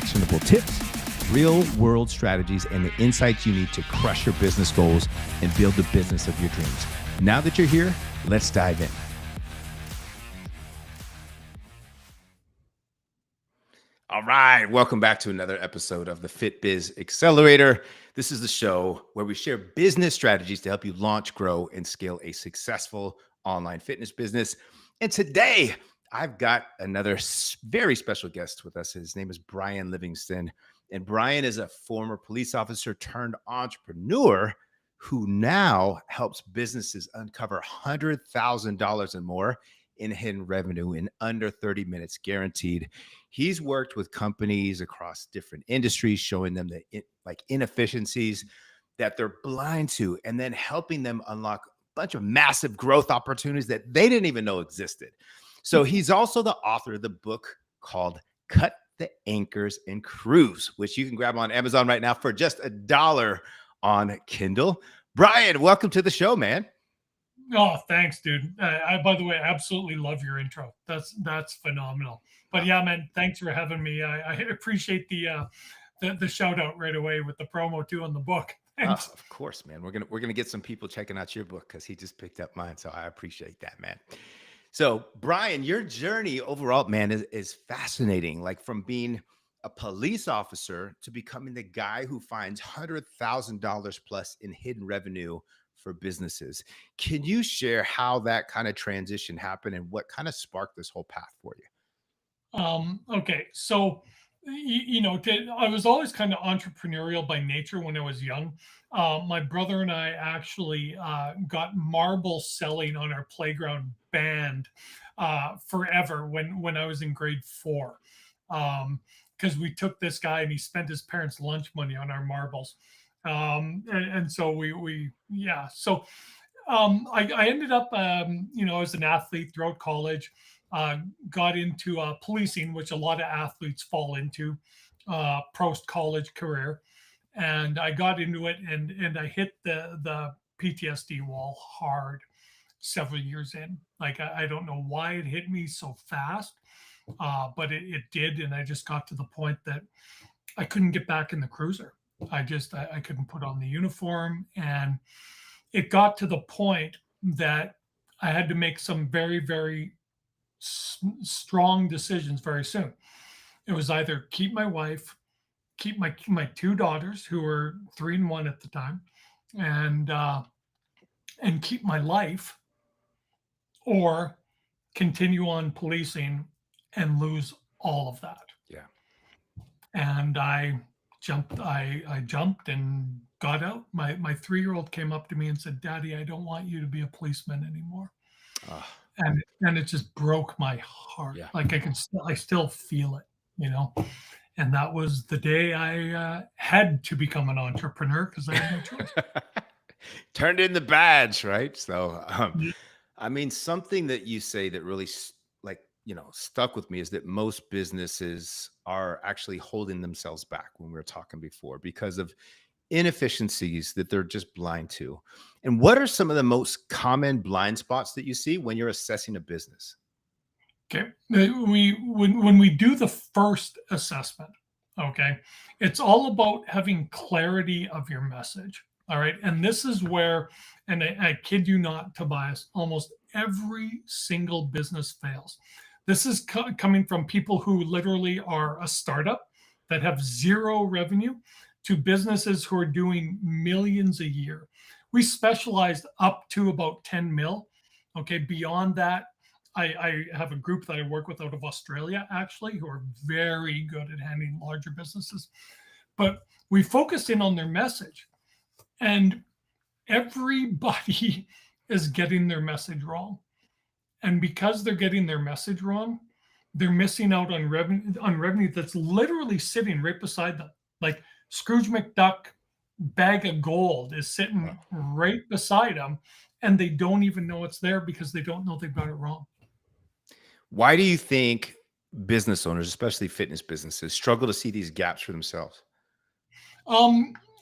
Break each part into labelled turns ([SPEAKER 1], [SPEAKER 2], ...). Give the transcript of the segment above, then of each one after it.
[SPEAKER 1] actionable tips, real world strategies, and the insights you need to crush your business goals and build the business of your dreams. Now that you're here, let's dive in. All right, welcome back to another episode of the Fit Biz Accelerator. This is the show where we share business strategies to help you launch, grow, and scale a successful online fitness business. And today, I've got another very special guest with us. His name is Brian Livingston. And Brian is a former police officer turned entrepreneur who now helps businesses uncover $100,000 and more in hidden revenue in under 30 minutes guaranteed. He's worked with companies across different industries, showing them the inefficiencies that they're blind to, and then helping them unlock a bunch of massive growth opportunities that they didn't even know existed. So he's also the author of the book called Cut the Anchors and Cruise, which you can grab on Amazon right now for just $1 on Kindle. Brian, welcome to the show, man.
[SPEAKER 2] Oh, thanks, dude. I, by the way, absolutely love your intro. That's phenomenal. But yeah, man, thanks for having me. I appreciate the shout out right away with the promo too on the book. Thanks.
[SPEAKER 1] Of course, man. We're gonna get some people checking out your book because he just picked up mine. So I appreciate that, man. So Brian, your journey overall, man, is fascinating. Like from being a police officer to becoming the guy who finds $100,000 plus in hidden revenue for businesses. Can you share how that kind of transition happened and what kind of sparked this whole path for you?
[SPEAKER 2] Okay, so I was always kind of entrepreneurial by nature when I was young. My brother and I actually got marble selling on our playground banned forever when I was in grade 4, because we took this guy and he spent his parents' lunch money on our marbles. And so I ended up, as an athlete throughout college, got into policing, which a lot of athletes fall into post-college career. And I got into it and I hit the PTSD wall hard several years in. Like, I don't know why it hit me so fast, but it did. And I just got to the point that I couldn't get back in the cruiser. I couldn't put on the uniform, and it got to the point that I had to make some very, very strong decisions very soon. It was either keep my wife, keep my 2 daughters who were 3 and 1 at the time, and keep my life, or continue on policing and lose all of that.
[SPEAKER 1] Yeah.
[SPEAKER 2] And I jumped and got out. My 3-year-old came up to me and said, "Daddy, I don't want you to be a policeman anymore." And it just broke my heart.
[SPEAKER 1] Yeah.
[SPEAKER 2] Like I still feel it, And that was the day I had to become an entrepreneur because I had no choice.
[SPEAKER 1] Turned in the badge, right? So, I mean, something that you say that really stuck with me is that most businesses are actually holding themselves back when we were talking before because of inefficiencies that they're just blind to. And what are some of the most common blind spots that you see when you're assessing a business?
[SPEAKER 2] Okay. When we do the first assessment, okay, it's all about having clarity of your message. All right. And this is where, and I kid you not, Tobias, almost every single business fails. This is coming from people who literally are a startup that have zero revenue to businesses who are doing millions a year. We specialized up to about 10 mil. Okay. Beyond that, I have a group that I work with out of Australia, actually, who are very good at handling larger businesses. But we focused in on their message, and everybody is getting their message wrong. And because they're getting their message wrong, they're missing out on revenue that's literally sitting right beside them. Like Scrooge McDuck bag of gold is sitting right beside them, and they don't even know it's there because they don't know they've got it wrong.
[SPEAKER 1] Why do you think business owners, especially fitness businesses, struggle to see these gaps for themselves?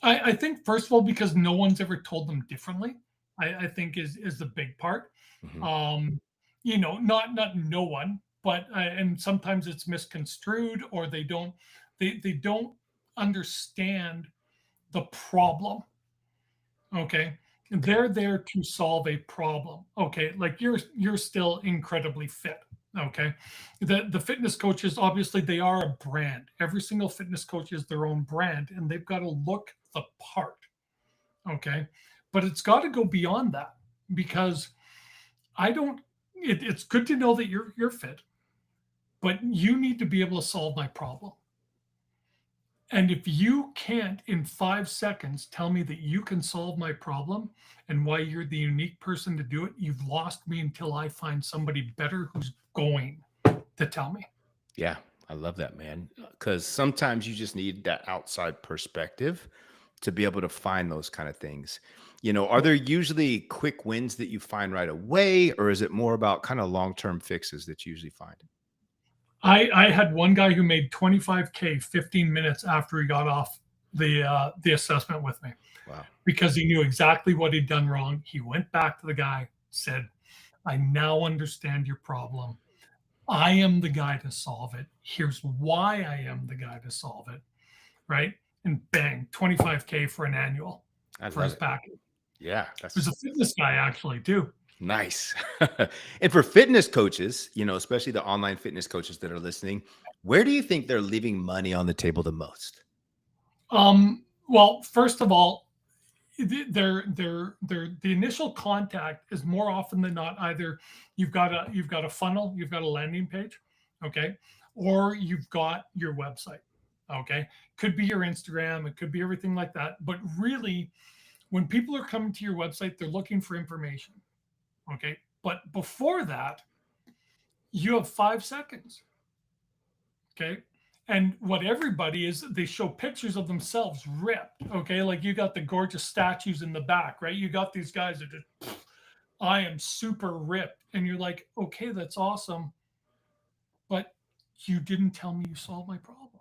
[SPEAKER 2] I think, first of all, because no one's ever told them differently, I think is the big part.
[SPEAKER 1] Mm-hmm.
[SPEAKER 2] Not no one, but and sometimes it's misconstrued, or they don't They don't understand the problem. Okay. They're there to solve a problem. Okay. Like you're still incredibly fit. Okay. The fitness coaches, obviously they are a brand. Every single fitness coach is their own brand and they've got to look the part. Okay. But it's got to go beyond that because I don't it's good to know that you're fit, but you need to be able to solve my problem. And if you can't in 5 seconds tell me that you can solve my problem and why you're the unique person to do it, you've lost me until I find somebody better who's going to tell me.
[SPEAKER 1] Yeah, I love that, man. Because sometimes you just need that outside perspective to be able to find those kind of things. Are there usually quick wins that you find right away, or is it more about kind of long-term fixes that you usually find?
[SPEAKER 2] I had one guy who made 25K 15 minutes after he got off the assessment with me
[SPEAKER 1] Wow.
[SPEAKER 2] because he knew exactly what he'd done wrong. He went back to the guy, said, I now understand your problem. I am the guy to solve it. Here's why I am the guy to solve it. Right. And bang, 25K for an annual
[SPEAKER 1] I
[SPEAKER 2] for
[SPEAKER 1] love
[SPEAKER 2] his
[SPEAKER 1] it.
[SPEAKER 2] back.
[SPEAKER 1] Yeah,
[SPEAKER 2] He was a
[SPEAKER 1] that's
[SPEAKER 2] fitness guy actually too.
[SPEAKER 1] nice. And for fitness coaches, especially the online fitness coaches that are listening, where do you think they're leaving money on the table the most?
[SPEAKER 2] Well, first of all, the initial contact is more often than not either you've got a funnel, you've got a landing page, okay, or you've got your website, okay. Could be your Instagram, it could be everything like that. But really, when people are coming to your website, they're looking for information, okay. But before that, you have 5 seconds, okay. And what everybody is, they show pictures of themselves ripped, okay. Like you got the gorgeous statues in the back, right? You got these guys that just, I am super ripped, and you're like, okay, that's awesome, but you didn't tell me you solved my problem,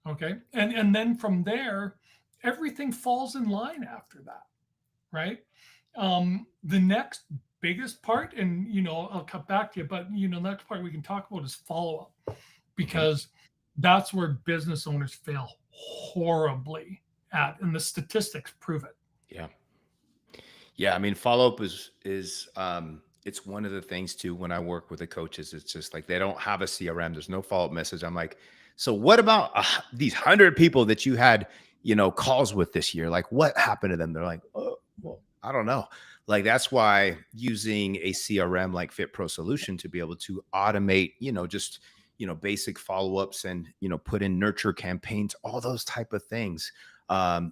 [SPEAKER 2] okay. And then from there, everything falls in line after that, right? The next biggest part, and I'll cut back to you, but the next part we can talk about is follow up,
[SPEAKER 1] Mhm.
[SPEAKER 2] because that's where business owners fail horribly at, and the statistics prove it.
[SPEAKER 1] Yeah. Yeah, I mean, follow-up is it's one of the things too when I work with the coaches. It's just like they don't have a CRM. There's no follow-up message. I'm like, so what about these 100 people that you had, calls with this year? Like, what happened to them? They're like, oh, well, I don't know. Like that's why using a CRM like Fit Pro Solution to be able to automate, just basic follow-ups and put in nurture campaigns, all those type of things.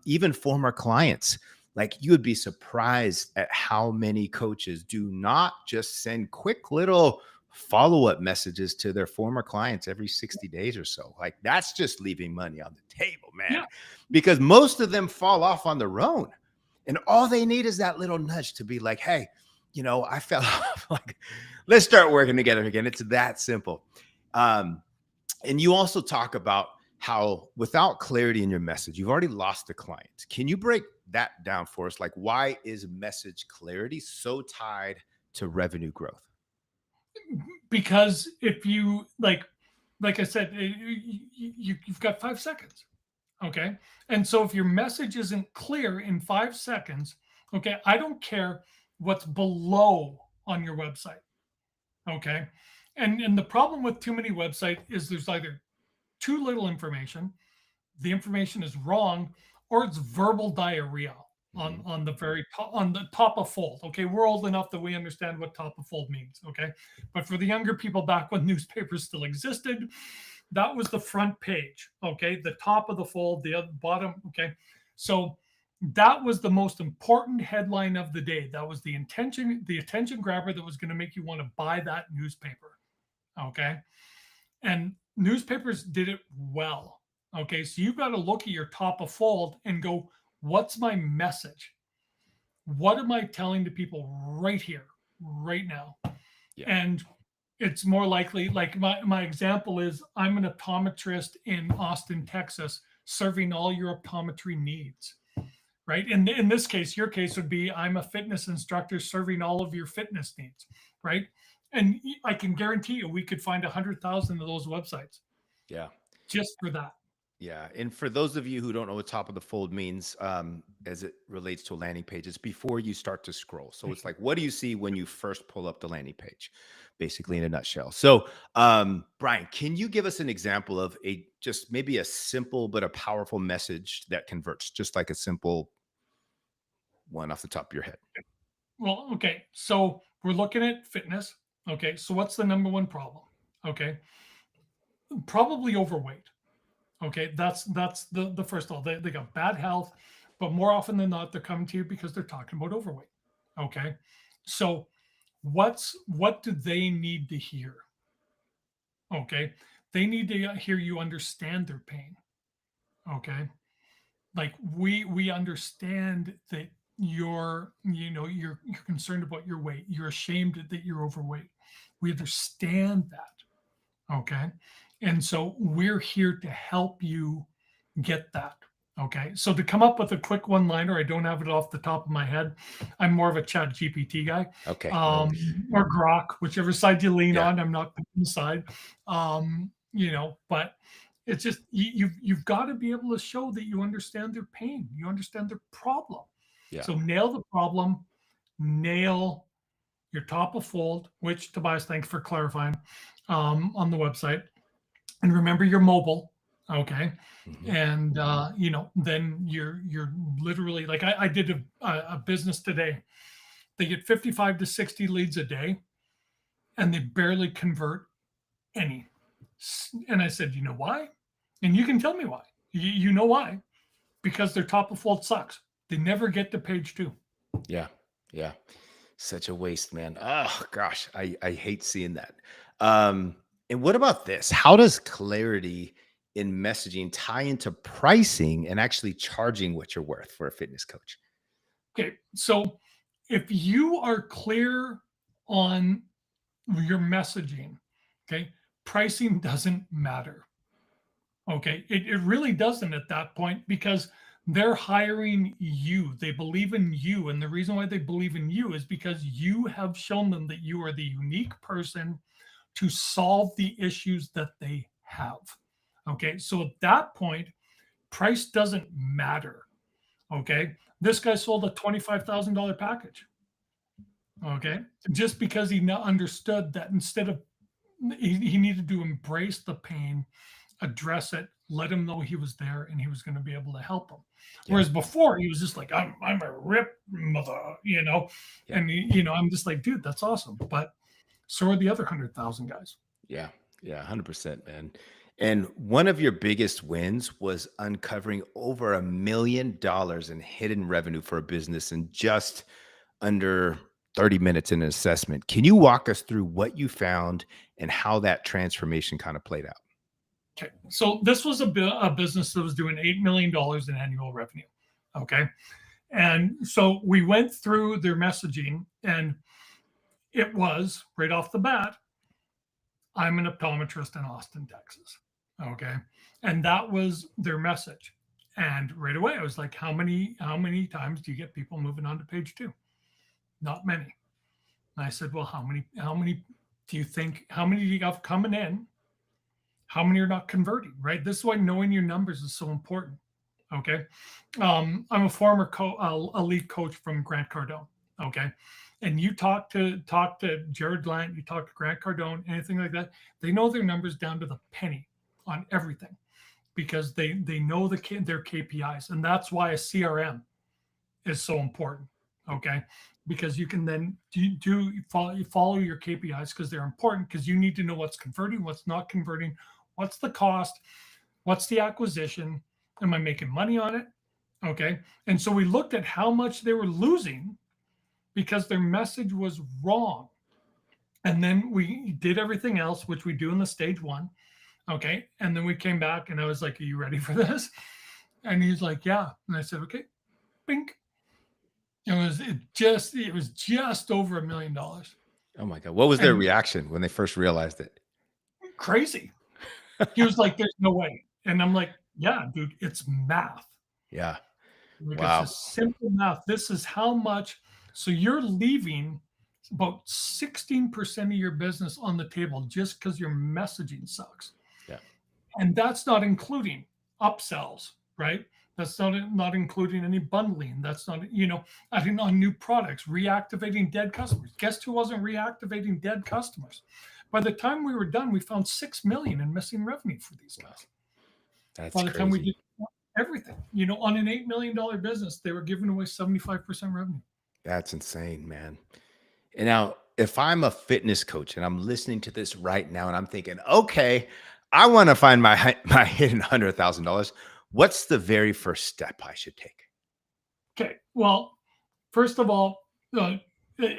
[SPEAKER 1] Even former clients, like you would be surprised at how many coaches do not just send quick little follow-up messages to their former clients every 60 days or so. Like that's just leaving money on the table, man,
[SPEAKER 2] Yeah.
[SPEAKER 1] because most of them fall off on their own. And all they need is that little nudge to be like, hey, I fell off. Like, let's start working together again. It's that simple. Um, and you also talk about how without clarity in your message, you've already lost the client. Can you break that down for us? Like, why is message clarity so tied to revenue growth?
[SPEAKER 2] Because if you like I said, you've got 5 seconds, okay. And so if your message isn't clear in 5 seconds, okay, I don't care what's below on your website, okay. And the problem with too many websites is there's either too little information, the information is wrong, or it's verbal diarrhea
[SPEAKER 1] Mhm.
[SPEAKER 2] on the very top, on the top of fold. Okay, we're old enough that we understand what top of fold means. Okay, but for the younger people, back when newspapers still existed, that was the front page. Okay, the top of the fold, the bottom. Okay, so that was the most important headline of the day. That was the attention grabber that was going to make you want to buy that newspaper. Okay, and newspapers did it well. Okay, so you've got to look at your top of fold and go, what's my message? What am I telling to people right here, right now?
[SPEAKER 1] Yeah.
[SPEAKER 2] And it's more likely, like my example is, I'm an optometrist in Austin, Texas, serving all your optometry needs. Right. In this case, your case would be, I'm a fitness instructor serving all of your fitness needs. Right. And I can guarantee you we could find 100,000 of those websites.
[SPEAKER 1] Yeah.
[SPEAKER 2] just for that.
[SPEAKER 1] Yeah. And for those of you who don't know what top of the fold means, as it relates to a landing page, it's before you start to scroll. So it's like, what do you see when you first pull up the landing page? Basically, in a nutshell. So, Brian, can you give us an example of a just maybe a simple but a powerful message that converts, just like a simple one off the top of your head?
[SPEAKER 2] Well, okay. So we're looking at fitness. Okay. So what's the number one problem? Okay. Probably overweight. Okay. That's the first of all. They got bad health, but more often than not, they're coming to you because they're talking about overweight. Okay. So what do they need to hear? Okay. They need to hear you understand their pain. Okay. Like we understand that you're concerned about your weight, you're ashamed that you're overweight. We understand that. Okay. And so we're here to help you get that. Okay. So to come up with a quick one liner, I don't have it off the top of my head. I'm more of a chat GPT guy,
[SPEAKER 1] Okay.
[SPEAKER 2] or Grok, whichever side you lean
[SPEAKER 1] Yeah.
[SPEAKER 2] on. I'm not picking a side. But it's just you've got to be able to show that you understand their pain, you understand their problem.
[SPEAKER 1] Yeah.
[SPEAKER 2] So nail the problem, nail your top of fold, which Tobias, thanks for clarifying on the website. And remember your mobile, okay?
[SPEAKER 1] Mhm.
[SPEAKER 2] And then you're literally like I did a business today. They get 55 to 60 leads a day, and they barely convert any. And I said, you know why? And you can tell me why. You know why? Because their top of fold sucks. They never get to page two.
[SPEAKER 1] Yeah. Yeah. Such a waste, man. Oh gosh, I hate seeing that. And what about this? How does clarity in messaging tie into pricing and actually charging what you're worth for a fitness coach?
[SPEAKER 2] Okay, so if you are clear on your messaging, okay, pricing doesn't matter. Okay, it really doesn't at that point because they're hiring you. They believe in you. And the reason why they believe in you is because you have shown them that you are the unique person to solve the issues that they have. Okay, so at that point, price doesn't matter. Okay, this guy sold a $25,000 package. Okay, just because he understood that instead of he needed to embrace the pain, address it, let him know he was there, and he was going to be able to help him.
[SPEAKER 1] Yeah.
[SPEAKER 2] Whereas before, he was just like, I'm a rip mother.
[SPEAKER 1] Yeah.
[SPEAKER 2] And I'm just like, dude, that's awesome. But so are the other 100,000 guys.
[SPEAKER 1] Yeah. Yeah. 100%, man. And one of your biggest wins was uncovering over $1 million in hidden revenue for a business in just under 30 minutes in an assessment. Can you walk us through what you found and how that transformation kind of played out?
[SPEAKER 2] Okay, so this was a business that was doing $8 million in annual revenue. Okay, and so we went through their messaging, and it was right off the bat, I'm an optometrist in Austin, Texas. Okay. And that was their message. And right away I was like, how many times do you get people moving on to page two? Not many. And I said, well, how many do you think, how many do you have coming in? How many are not converting? Right. This is why knowing your numbers is so important. Okay. I'm a former elite coach from Grant Cardone. Okay. And you talk to Jared Lant, you talk to Grant Cardone, anything like that, they know their numbers down to the penny on everything because they know their KPIs. And that's why a CRM is so important. Okay. Because you can then follow your KPIs because they're important because you need to know what's converting, what's not converting, what's the cost, what's the acquisition, am I making money on it? Okay. And so we looked at how much they were losing because their message was wrong. And then we did everything else, which we do in the stage one. Okay. And then we came back and I was like, are you ready for this? And he's like, yeah. And I said, okay, bink. It was just over $1 million.
[SPEAKER 1] Oh my God. What was their
[SPEAKER 2] And
[SPEAKER 1] reaction when they first realized it?
[SPEAKER 2] crazy. He was like, there's no way. And I'm like, yeah, dude, it's math.
[SPEAKER 1] Yeah.
[SPEAKER 2] Like it's
[SPEAKER 1] Wow.
[SPEAKER 2] just simple math. This is how much. So you're leaving about 16% of your business on the table just because your messaging sucks.
[SPEAKER 1] Yeah.
[SPEAKER 2] And that's not including upsells, right? That's not including any bundling. That's not, adding on new products, reactivating dead customers. Guess who wasn't reactivating dead customers? By the time we were done, we found 6 million in missing revenue for these guys.
[SPEAKER 1] That's
[SPEAKER 2] By the time we
[SPEAKER 1] crazy.
[SPEAKER 2] did everything, on an $8 million business, they were giving away 75% revenue.
[SPEAKER 1] That's insane, man. And now, if I'm a fitness coach and I'm listening to this right now and I'm thinking, okay, I want to find my hidden $100,000, what's the very first step I should take?
[SPEAKER 2] Okay. Well, first of all,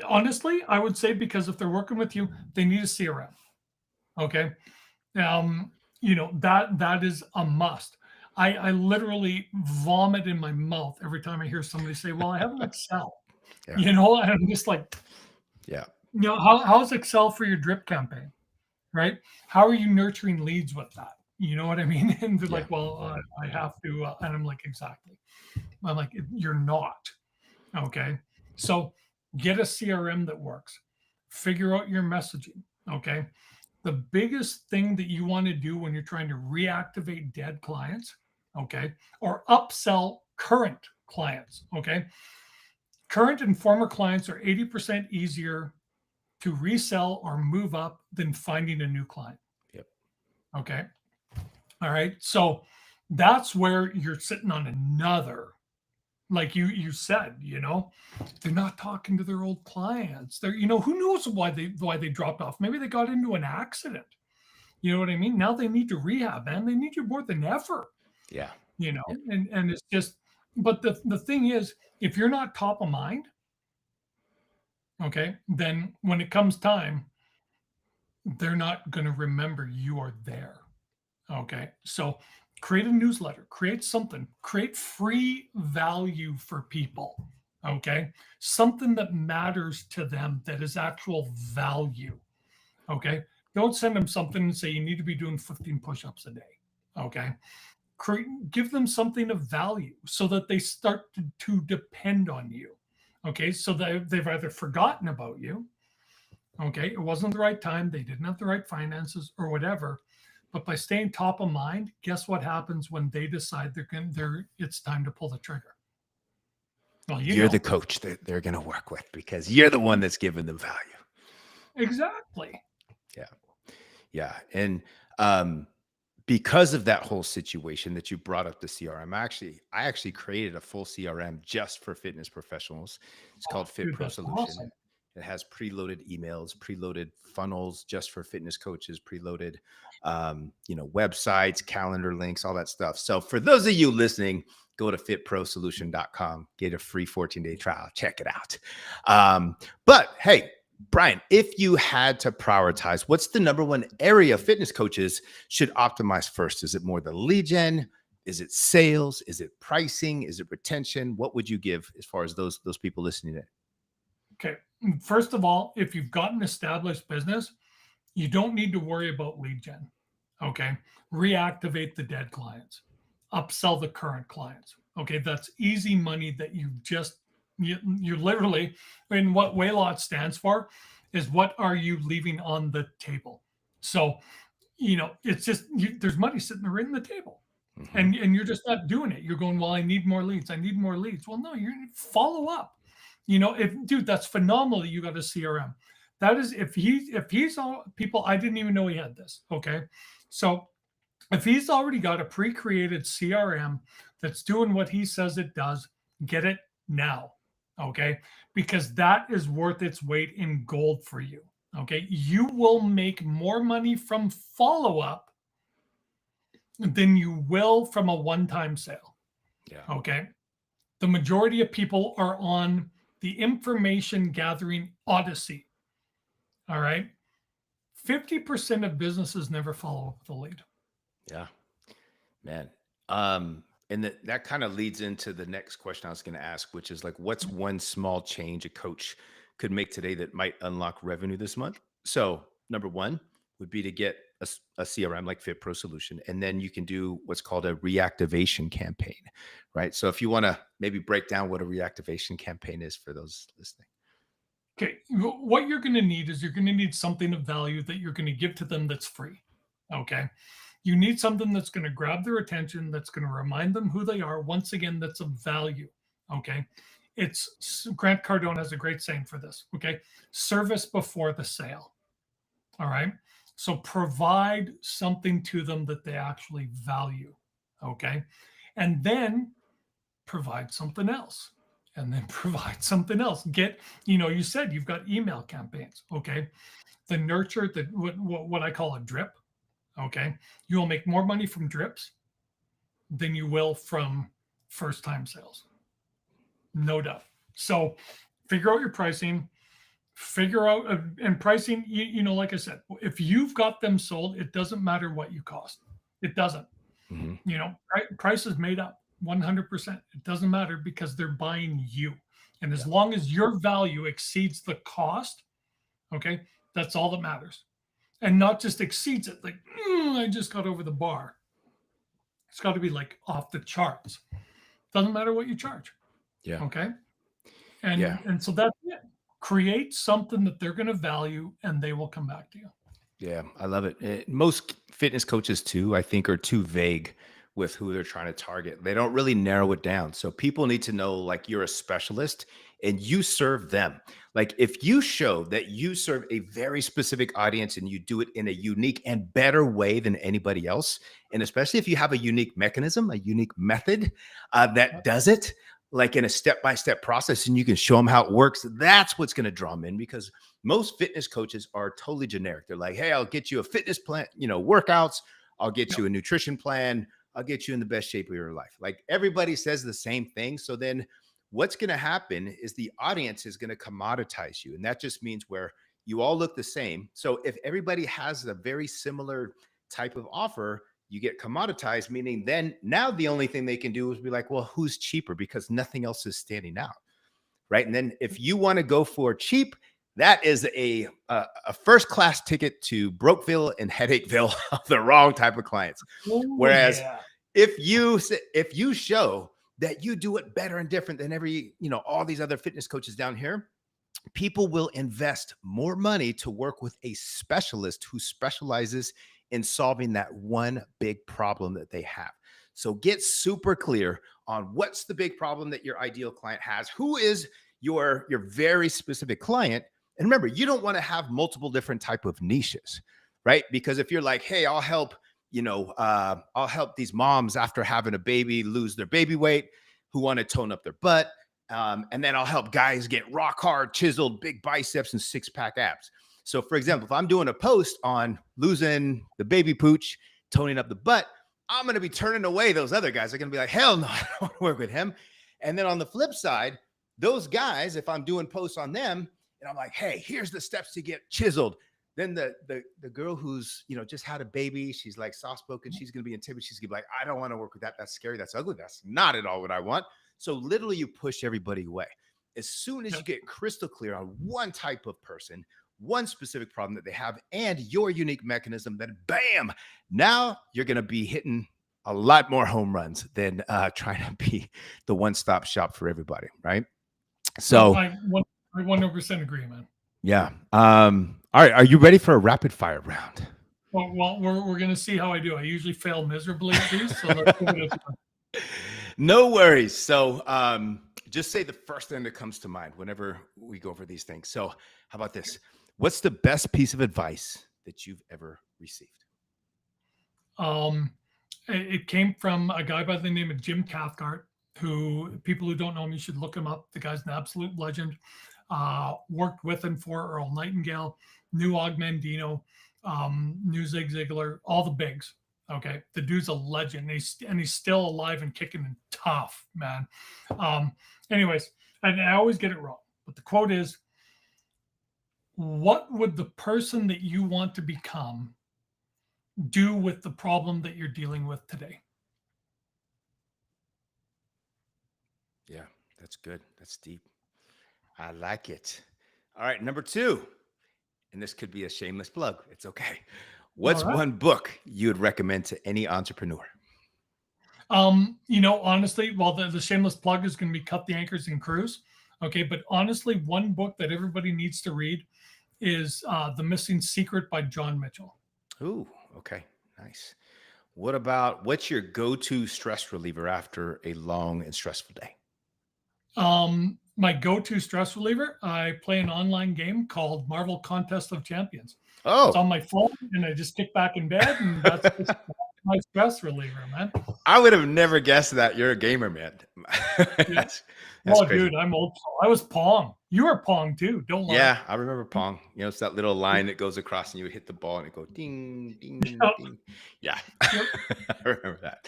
[SPEAKER 2] honestly, I would say, because if they're working with you, they need a CRM. Okay. That is a must. I literally vomit in my mouth every time I hear somebody say, "Well, I have an Excel,"
[SPEAKER 1] Yeah.
[SPEAKER 2] and I'm just like,
[SPEAKER 1] Yeah.
[SPEAKER 2] how's Excel for your drip campaign, right? How are you nurturing leads with that? You know what I mean? And they're
[SPEAKER 1] Yeah.
[SPEAKER 2] like, "Well, I have to," and I'm like, "Exactly." I'm like, "You're not." Okay. So get a CRM that works. Figure out your messaging. Okay. The biggest thing that you want to do when you're trying to reactivate dead clients, okay, or upsell current clients, okay, current and former clients are 80% easier to resell or move up than finding a new client.
[SPEAKER 1] Yep.
[SPEAKER 2] Okay. All right. So that's where you're sitting on another, like you said, they're not talking to their old clients. They're, who knows why they dropped off? Maybe they got into an accident. You know what I mean? Now they need to rehab, man. They need you more than ever.
[SPEAKER 1] Yeah.
[SPEAKER 2] You know,
[SPEAKER 1] Yeah.
[SPEAKER 2] and it's just, but the thing is, if you're not top of mind, okay, then when it comes time, they're not going to remember you are there. Okay. So create a newsletter, create something, create free value for people. Okay. Something that matters to them, that is actual value. Okay. Don't send them something and say you need to be doing 15 push ups a day. Okay. Give them something of value so that they start to depend on you. Okay. So they've either forgotten about you. Okay. It wasn't the right time. They didn't have the right finances or whatever. But by staying top of mind, guess what happens when they decide it's time to pull the trigger? Well,
[SPEAKER 1] You're the coach that they're going to work with because you're the one that's giving them value.
[SPEAKER 2] Exactly.
[SPEAKER 1] Yeah. Yeah. And because of that whole situation that you brought up the CRM, I actually created a full CRM just for fitness professionals. It's called Fit Pro Solution.
[SPEAKER 2] Awesome.
[SPEAKER 1] It has preloaded emails, preloaded funnels just for fitness coaches, preloaded, websites, calendar links, all that stuff. So for those of you listening, go to fitprosolution.com, get a free 14-day trial, check it out. But hey, Brian, if you had to prioritize, what's the number one area fitness coaches should optimize first? Is it more the lead gen? Is it sales? Is it pricing? Is it retention? What would you give as far as those people listening in?
[SPEAKER 2] Okay. First of all, if you've got an established business, you don't need to worry about lead gen. Okay. Reactivate the dead clients, upsell the current clients. Okay. That's easy money that you're literally, and what Waylot stands for is what are you leaving on the table? So, it's just, there's money sitting there in the table.
[SPEAKER 1] Mm-hmm.
[SPEAKER 2] And you're just not doing it. You're going, well, I need more leads. I need more leads. Well, no, you're follow up. Dude, that's phenomenal that you got a CRM. That is, if he's all people, I didn't even know he had this. Okay. So if he's already got a pre-created CRM that's doing what he says it does, get it now. Okay. Because that is worth its weight in gold for you. Okay. You will make more money from follow-up than you will from a one-time sale.
[SPEAKER 1] Yeah.
[SPEAKER 2] Okay. The majority of people are on the information gathering odyssey. All right. 50% of businesses never follow up with a lead.
[SPEAKER 1] Yeah, man. And that kind of leads into the next question I was going to ask, which is like, what's one small change a coach could make today that might unlock revenue this month? So number one would be to get a CRM like Fit Pro Solution, and then you can do what's called a reactivation campaign, right? So if you want to maybe break down what a reactivation campaign is for those listening.
[SPEAKER 2] Okay. What you're going to need is you're going to need something of value that you're going to give to them that's free. Okay. You need something that's going to grab their attention, that's going to remind them who they are. Once again, that's of value. Okay. It's Grant Cardone has a great saying for this. Okay. Service before the sale. All right. So provide something to them that they actually value. Okay. And then provide something else. And then provide something else. You said you've got email campaigns. Okay. The nurture, what I call a drip. Okay. You will make more money from drips than you will from first time sales. No doubt. So figure out your pricing, figure out and pricing, like I said, if you've got them sold, it doesn't matter what you cost. It doesn't. Price is made up 100%. It doesn't matter because they're buying you. And as long as your value exceeds the cost, okay, that's all that matters. And not just exceeds it. Like, I just got over the bar. It's got to be like off the charts. Doesn't matter what you charge.
[SPEAKER 1] Yeah.
[SPEAKER 2] Okay. And so that's it. Create something that they're going to value and they will come back to you.
[SPEAKER 1] Yeah, I love it. Most fitness coaches too, I think, are too vague with who they're trying to target. They don't really narrow it down. So people need to know, like, you're a specialist and you serve them. Like, if you show that you serve a very specific audience and you do it in a unique and better way than anybody else, and especially if you have a unique mechanism, a unique method that does it, like in a step-by-step process, and you can show them how it works, that's what's going to draw them in, because most fitness coaches are totally generic. They're like, hey, I'll get you a fitness plan, workouts. I'll get you a nutrition plan. I'll get you in the best shape of your life. Like, everybody says the same thing. So then what's going to happen is the audience is going to commoditize you. And that just means where you all look the same. So if everybody has a very similar type of offer, you get commoditized, meaning then now the only thing they can do is be like, well, who's cheaper? Because nothing else is standing out. Right. And then if you want to go for cheap, that is a first-class ticket to Brokeville and Headacheville of the wrong type of clients. Whereas if you show that you do it better and different than all these other fitness coaches down here, people will invest more money to work with a specialist who specializes in solving that one big problem that they have. So get super clear on what's the big problem that your ideal client has, who is your very specific client. And remember, you don't want to have multiple different type of niches, right? Because if you're like, hey, I'll help these moms after having a baby lose their baby weight, who want to tone up their butt. And then I'll help guys get rock hard, chiseled, big biceps and 6-pack abs. So for example, if I'm doing a post on losing the baby pooch, toning up the butt, I'm going to be turning away those other guys. They're going to be like, hell no, I don't want to work with him. And then on the flip side, those guys, if I'm doing posts on them and I'm like, hey, here's the steps to get chiseled. Then the girl who's, just had a baby, she's like soft-spoken, she's going to be intimidated. She's going to be like, I don't want to work with that. That's scary. That's ugly. That's not at all what I want. So literally you push everybody away. As soon as you get crystal clear on one type of person, one specific problem that they have, and your unique mechanism, then bam, now you're going to be hitting a lot more home runs than trying to be the one-stop shop for everybody, right? So
[SPEAKER 2] I 100% agree, man.
[SPEAKER 1] Yeah. All right. Are you ready for a rapid fire round?
[SPEAKER 2] Well, we're going to see how I do. I usually fail miserably at these, so let's give it a try.
[SPEAKER 1] No worries. So just say the first thing that comes to mind whenever we go over these things. So how about this? What's the best piece of advice that you've ever received?
[SPEAKER 2] It came from a guy by the name of Jim Cathcart, who people who don't know me should look him up. The guy's an absolute legend. Worked with and for Earl Nightingale, knew Og Mandino, knew Zig Ziglar, all the bigs. Okay. The dude's a legend. And he's still alive and kicking and tough, man. Anyways, and I always get it wrong, but the quote is, what would the person that you want to become do with the problem that you're dealing with today?
[SPEAKER 1] Yeah, that's good. That's deep. I like it. All right, number 2, and this could be a shameless plug. It's okay. What's one book you would recommend to any entrepreneur?
[SPEAKER 2] Honestly, well, the shameless plug is going to be Cut the Anchors and Cruise. Okay, but honestly, one book that everybody needs to read is The Missing Secret by John Mitchell.
[SPEAKER 1] Ooh, okay, nice. What's your go-to stress reliever after a long and stressful day?
[SPEAKER 2] My go-to stress reliever, I play an online game called Marvel Contest of Champions. It's on
[SPEAKER 1] Oh,
[SPEAKER 2] my phone, and I just kick back in bed, and that's just my stress reliever, man.
[SPEAKER 1] I would have never guessed that you're a gamer, man.
[SPEAKER 2] Yeah.
[SPEAKER 1] that's that's
[SPEAKER 2] Oh,
[SPEAKER 1] crazy.
[SPEAKER 2] dude, I'm old school. I was Pong. You were Pong too. Don't lie.
[SPEAKER 1] Yeah, I remember Pong. It's that little line that goes across and you would hit the ball and it go ding, ding,
[SPEAKER 2] Yep.
[SPEAKER 1] ding. Yeah,
[SPEAKER 2] Yep.
[SPEAKER 1] I remember that.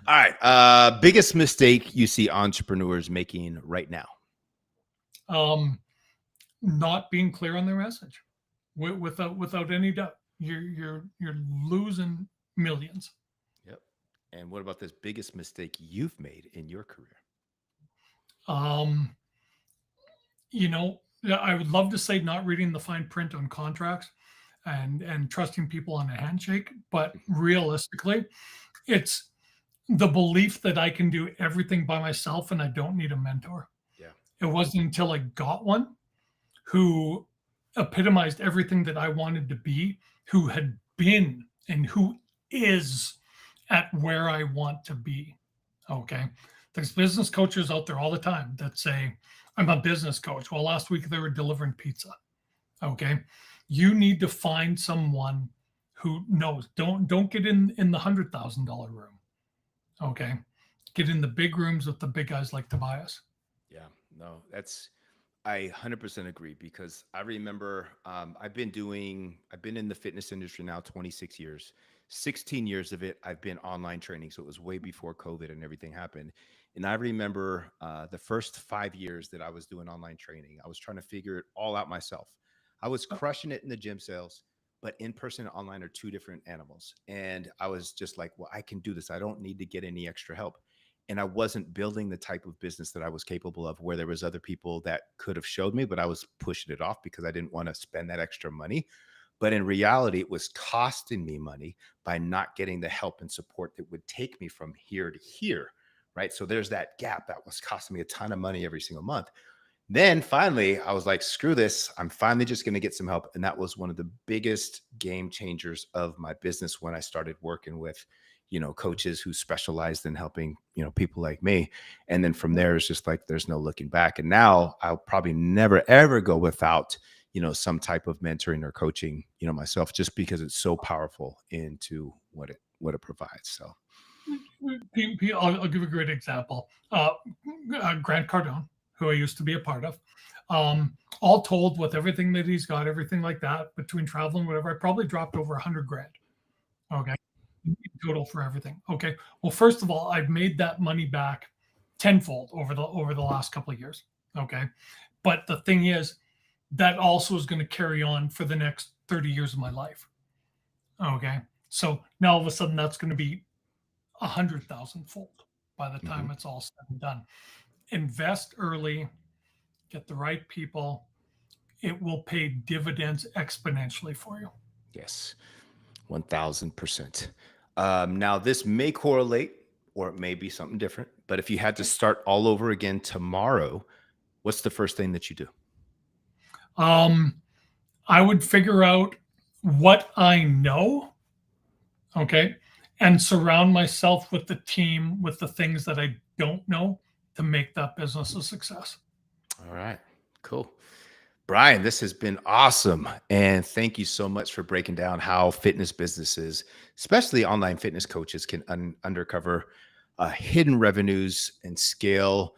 [SPEAKER 1] All right. Biggest mistake you see entrepreneurs making right now?
[SPEAKER 2] Um, Not being clear on their message, without any doubt, you're losing millions.
[SPEAKER 1] Yep. And what about this biggest mistake you've made in your career?
[SPEAKER 2] Um, you know, yeah, I would love to say not reading the fine print on contracts and trusting people on a handshake, but realistically, it's the belief that I can do everything by myself and I don't need a mentor.
[SPEAKER 1] Yeah.
[SPEAKER 2] It wasn't until I got one who epitomized everything that I wanted to be, who had been and who is at where I want to be. Okay. There's business coaches out there all the time that say, I'm a business coach. Well, last week they were delivering pizza. Okay. You need to find someone who knows. Don't get in the $100,000 room. Okay. Get in the big rooms with the big guys like Tobias.
[SPEAKER 1] Yeah. No, I 100% agree because I remember I've been in the fitness industry now 26 years. 16 years of it, I've been online training. So it was way before COVID and everything happened. And I remember the first 5 years that I was doing online training, I was trying to figure it all out myself. I was crushing it in the gym sales, but in person and online are two different animals. And I was just like, well, I can do this. I don't need to get any extra help, and I wasn't building the type of business that I was capable of where there was other people that could have showed me, but I was pushing it off because I didn't want to spend that extra money. But in reality, it was costing me money by not getting the help and support that would take me from here to here. Right. So there's that gap that was costing me a ton of money every single month. Then finally, I was like, screw this. I'm finally just going to get some help. And that was one of the biggest game changers of my business when I started working with, coaches who specialized in helping, people like me. And then from there, it's just like, there's no looking back. And now I'll probably never, ever go without, some type of mentoring or coaching, myself, just because it's so powerful into what it provides. So,
[SPEAKER 2] I'll give a great example. Grant Cardone, who I used to be a part of, all told, with everything that he's got, everything like that, between traveling, whatever, I probably dropped over 100 grand. Okay. Total for everything. Okay. Well, first of all, I've made that money back tenfold over the last couple of years. Okay. But the thing is, that also is going to carry on for the next 30 years of my life. Okay. So now all of a sudden that's going to be 100,000 fold by the
[SPEAKER 1] mhm.
[SPEAKER 2] time it's all said and done. Invest early, get the right people. It will pay dividends exponentially for you.
[SPEAKER 1] Yes. 1000%. Now, this may correlate or it may be something different, but if you had to start all over again tomorrow, what's the first thing that you do?
[SPEAKER 2] Um, I would figure out what I know, okay, and surround myself with the team with the things that I don't know to make that business a success.
[SPEAKER 1] All right, cool. Brian, this has been awesome. And thank you so much for breaking down how fitness businesses, especially online fitness coaches, can undercover hidden revenues and scale,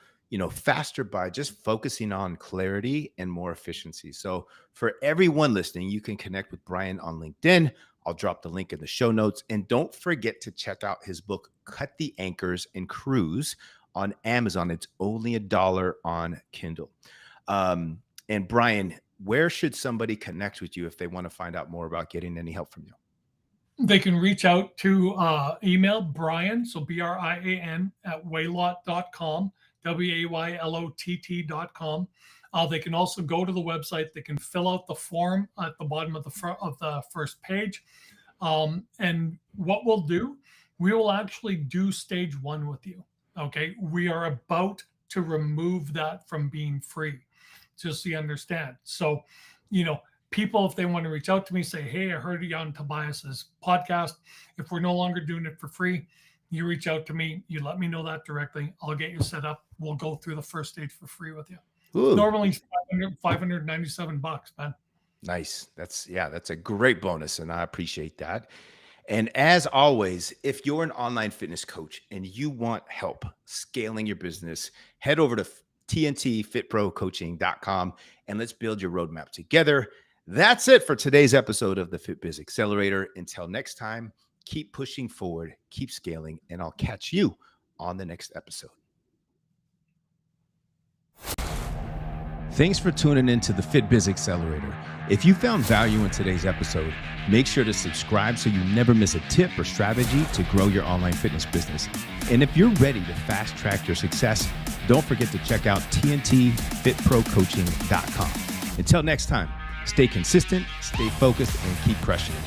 [SPEAKER 1] faster by just focusing on clarity and more efficiency. So for everyone listening, you can connect with Brian on LinkedIn. I'll drop the link in the show notes. And don't forget to check out his book, Cut the Anchors and Cruise, on Amazon. It's only $1 on Kindle. And Brian, where should somebody connect with you if they want to find out more about getting any help from you?
[SPEAKER 2] They can reach out to email Brian, so Brian at waylott.com, waylott.com. They can also go to the website. They can fill out the form at the bottom of the first page. And what we'll do, we will actually do stage one with you. Okay. We are about to remove that from being free, just so you understand. So, you know, people, if they want to reach out to me, say, hey, I heard you on Tobias's podcast. If we're no longer doing it for free, you reach out to me. You let me know that directly. I'll get you set up. We'll go through the first stage for free with you.
[SPEAKER 1] Ooh.
[SPEAKER 2] Normally $597, man.
[SPEAKER 1] Nice. That's a great bonus, and I appreciate that. And as always, if you're an online fitness coach and you want help scaling your business, head over to tntfitprocoaching.com and let's build your roadmap together. That's it for today's episode of the FitBiz Accelerator. Until next time, keep pushing forward, keep scaling, and I'll catch you on the next episode. Thanks for tuning in to the FitBiz Accelerator. If you found value in today's episode, make sure to subscribe so you never miss a tip or strategy to grow your online fitness business. And if you're ready to fast track your success, don't forget to check out tntfitprocoaching.com. Until next time, stay consistent, stay focused, and keep crushing it.